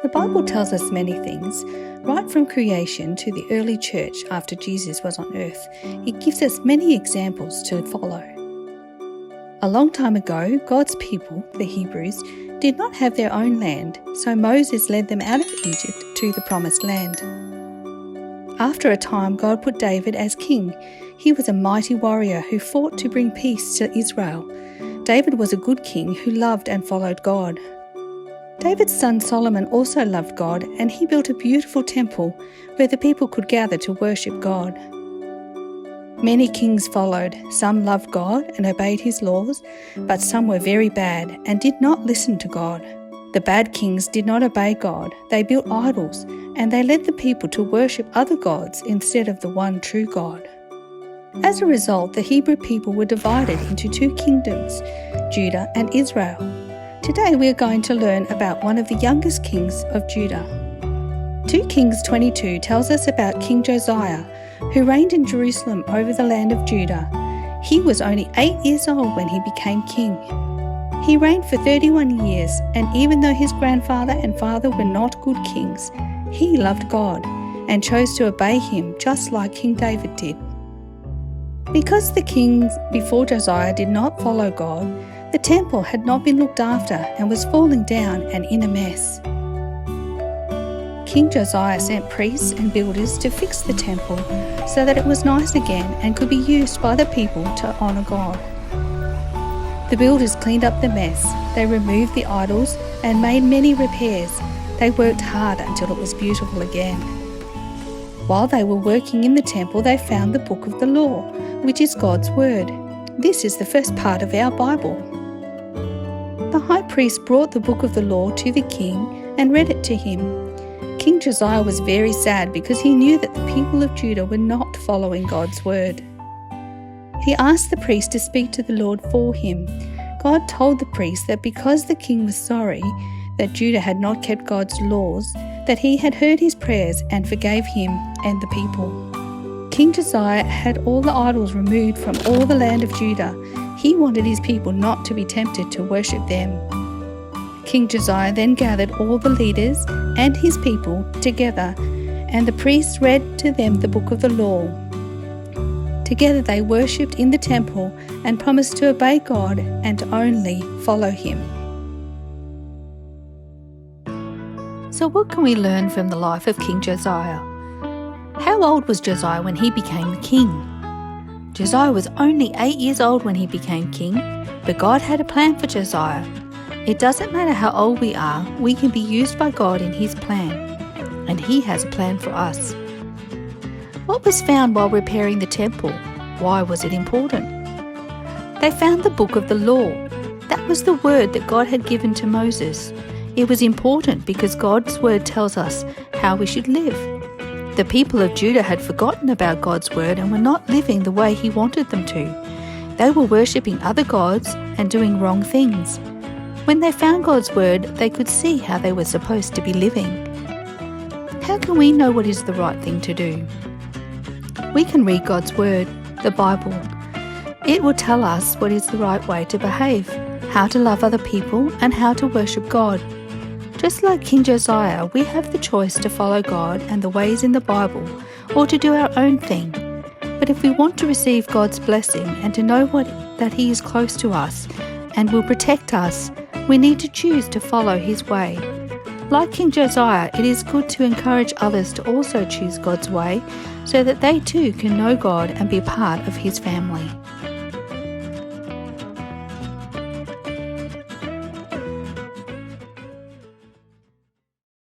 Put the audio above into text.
The Bible tells us many things, right from creation to the early church after Jesus was on earth. It gives us many examples to follow. A long time ago, God's people, the Hebrews, did not have their own land, so Moses led them out of Egypt to the promised land. After a time, God put David as king. He was a mighty warrior who fought to bring peace to Israel. David was a good king who loved and followed God. David's son Solomon also loved God, and he built a beautiful temple where the people could gather to worship God. Many kings followed. Some loved God and obeyed his laws, but some were very bad and did not listen to God. The bad kings did not obey God. They built idols, and they led the people to worship other gods instead of the one true God. As a result, the Hebrew people were divided into two kingdoms, Judah and Israel. Today we are going to learn about one of the youngest kings of Judah. 2 Kings 22 tells us about King Josiah, who reigned in Jerusalem over the land of Judah. He was only 8 years old when he became king. He reigned for 31 years, and even though his grandfather and father were not good kings, he loved God and chose to obey him just like King David did. Because the kings before Josiah did not follow God, the temple had not been looked after and was falling down and in a mess. King Josiah sent priests and builders to fix the temple so that it was nice again and could be used by the people to honour God. The builders cleaned up the mess. They removed the idols and made many repairs. They worked hard until it was beautiful again. While they were working in the temple, they found the book of the law, which is God's word. This is the first part of our Bible. The high priest brought the book of the law to the king and read it to him. King Josiah was very sad because he knew that the people of Judah were not following God's word. He asked the priest to speak to the Lord for him. God told the priest that because the king was sorry that Judah had not kept God's laws, that he had heard his prayers and forgave him and the people. King Josiah had all the idols removed from all the land of Judah. He wanted his people not to be tempted to worship them. King Josiah then gathered all the leaders and his people together, and the priests read to them the book of the law. Together they worshipped in the temple and promised to obey God and only follow him. So what can we learn from the life of King Josiah? How old was Josiah when he became the king? Josiah was only 8 years old when he became king, but God had a plan for Josiah. It doesn't matter how old we are, we can be used by God in his plan, and he has a plan for us. What was found while repairing the temple? Why was it important? They found the book of the law. That was the word that God had given to Moses. It was important because God's word tells us how we should live. The people of Judah had forgotten about God's word and were not living the way he wanted them to. They were worshipping other gods and doing wrong things. When they found God's word, they could see how they were supposed to be living. How can we know what is the right thing to do? We can read God's word, the Bible. It will tell us what is the right way to behave, how to love other people, and how to worship God. Just like King Josiah, we have the choice to follow God and the ways in the Bible, or to do our own thing. But if we want to receive God's blessing and to know that he is close to us and will protect us, we need to choose to follow his way. Like King Josiah, it is good to encourage others to also choose God's way so that they too can know God and be part of his family.